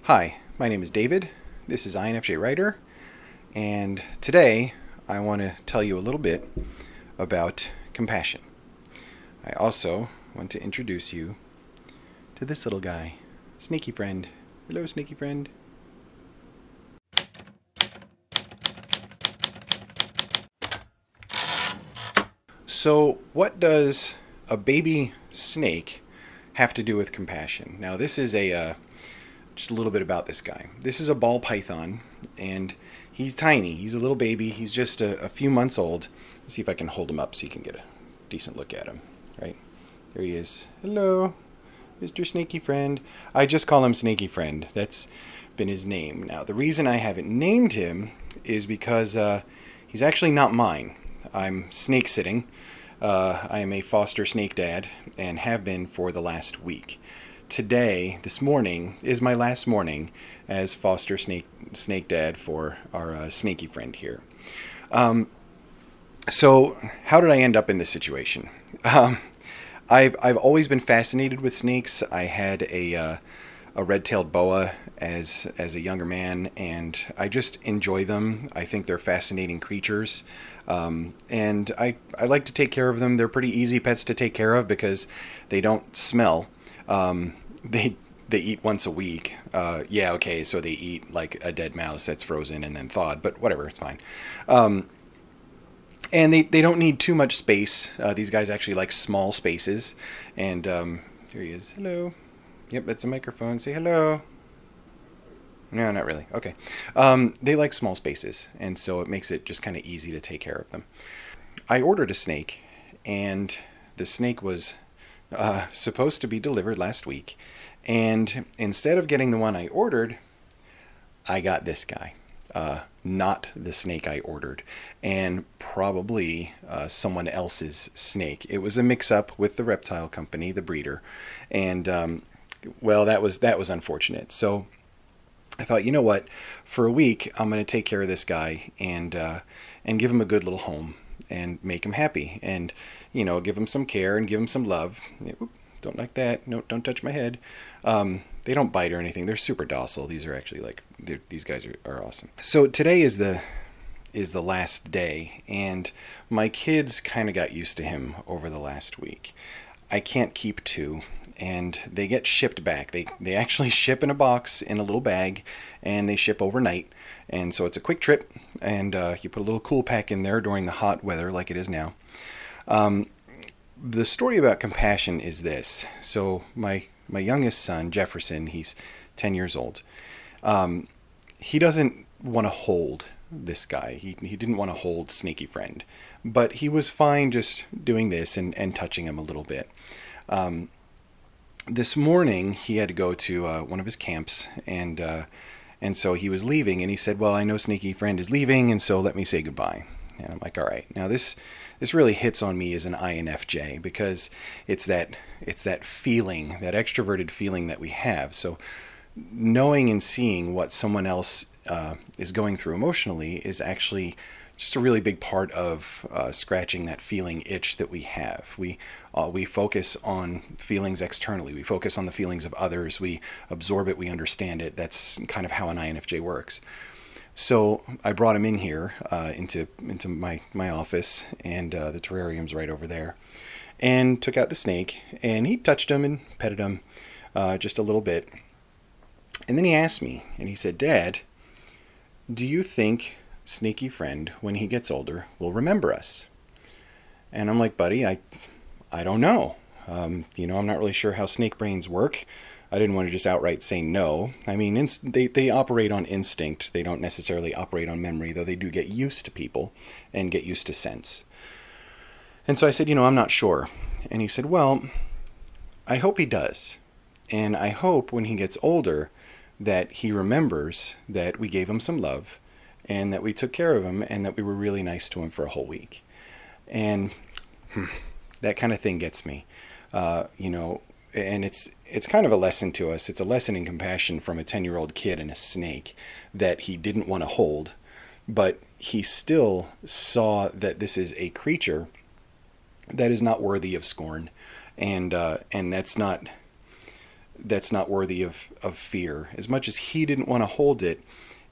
Hi, my name is David. This is infj Writer, and today I want to tell you a little bit about compassion. I also want to introduce you to this little guy, Snaky Friend. Hello, Snaky Friend. So, what does a baby snake have to do with compassion? Now, this is just a little bit about this guy. This is a ball python, and he's tiny. He's a little baby. He's just a few months old. Let's see if I can hold him up so you can get a decent look at him. Right? There he is. Hello, Mr. Snaky Friend. I just call him Snaky Friend. That's been his name. Now, the reason I haven't named him is because he's actually not mine. I'm snake sitting. I am a foster snake dad and have been for the last week. Today, this morning, is my last morning as foster snake dad for our Snaky Friend here. So how did I end up in this situation? I've always been fascinated with snakes. I had a red-tailed boa as a younger man, and I just enjoy them. I think they're fascinating creatures. And I like to take care of them. They're pretty easy pets to take care of because they don't smell. They eat once a week. Yeah, okay, so they eat like a dead mouse that's frozen and then thawed, but whatever, it's fine. And they don't need too much space. These guys actually like small spaces. And here he is. Hello. Yep, that's a microphone. Say hello. No, not really. Okay. They like small spaces, and so it makes it just kind of easy to take care of them. I ordered a snake, and the snake was supposed to be delivered last week. And instead of getting the one I ordered, I got this guy. Not the snake I ordered, and probably someone else's snake. It was a mix-up with the reptile company, the breeder, and well, that was unfortunate. So I thought, you know what, for a week I'm going to take care of this guy and give him a good little home and make him happy, and you know, give him some care and give him some love. Oop, don't like that. No, don't touch my head. They don't bite or anything. They're super docile. These are actually like, these guys are awesome. So today is the last day, and my kids kind of got used to him over the last week. I can't keep two, and they get shipped back. They actually ship in a box in a little bag, and they ship overnight. And so it's a quick trip, and you put a little cool pack in there during the hot weather like it is now. The story about compassion is this. So my youngest son, Jefferson, he's 10 years old. He doesn't want to hold this guy. He didn't want to hold Snaky Friend, but he was fine just doing this and touching him a little bit. This morning he had to go to one of his camps, and so he was leaving, and he said, well, I know Snaky Friend is leaving, and so let me say goodbye. And I'm like, all right. Now this really hits on me as an INFJ, because it's that feeling, that extroverted feeling that we have. So knowing and seeing what someone else is going through emotionally is actually just a really big part of scratching that feeling itch that we have. We focus on feelings externally. We focus on the feelings of others. We absorb it. We understand it. That's kind of how an INFJ works. So I brought him in here into my office, and the terrarium's right over there, and took out the snake, and he touched him and petted him just a little bit. And then he asked me, and he said, Dad, do you think Snaky Friend, when he gets older, will remember us? And I'm like, buddy, I don't know. You know, I'm not really sure how snake brains work. I didn't want to just outright say no. I mean, they operate on instinct. They don't necessarily operate on memory, though they do get used to people and get used to sense. And so I said, you know, I'm not sure. And he said, well, I hope he does. And I hope when he gets older that he remembers that we gave him some love, and that we took care of him, and that we were really nice to him for a whole week. And that kind of thing gets me, you know, and it's kind of a lesson to us. It's a lesson in compassion from a 10-year-old kid and a snake that he didn't want to hold, but he still saw that this is a creature that is not worthy of scorn, and that's not that's not worthy of fear. As much as he didn't want to hold it,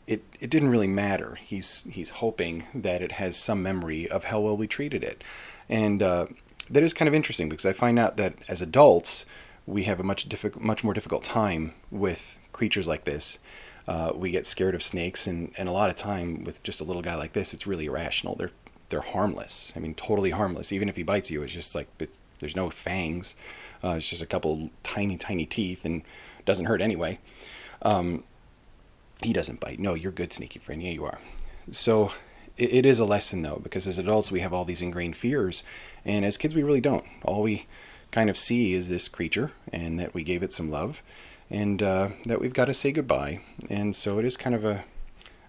it didn't really matter. He's hoping that it has some memory of how well we treated it. And that is kind of interesting, because I find out that as adults, we have a much more difficult time with creatures like this. We get scared of snakes, and a lot of time with just a little guy like this, it's really irrational. They're harmless. I mean, totally harmless. Even if he bites you, it's just like there's no fangs. It's just a couple tiny teeth, and doesn't hurt anyway. He doesn't bite. No, you're good, sneaky friend. Yeah, you are. So it is a lesson, though, because as adults we have all these ingrained fears, and as kids we really don't. All we kind of see is this creature, and that we gave it some love, and that we've got to say goodbye. And so it is kind of a,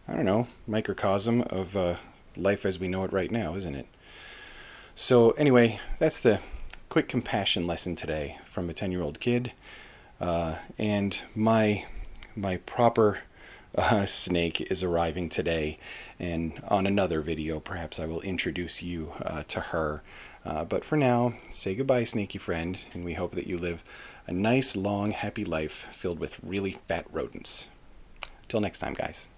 I don't know, microcosm of life as we know it right now, isn't it? So anyway, that's the quick compassion lesson today from a 10-year-old kid. And my proper snake is arriving today, and on another video perhaps I will introduce you to her. But for now, say goodbye, snaky friend, and we hope that you live a nice, long, happy life filled with really fat rodents. Till next time, guys.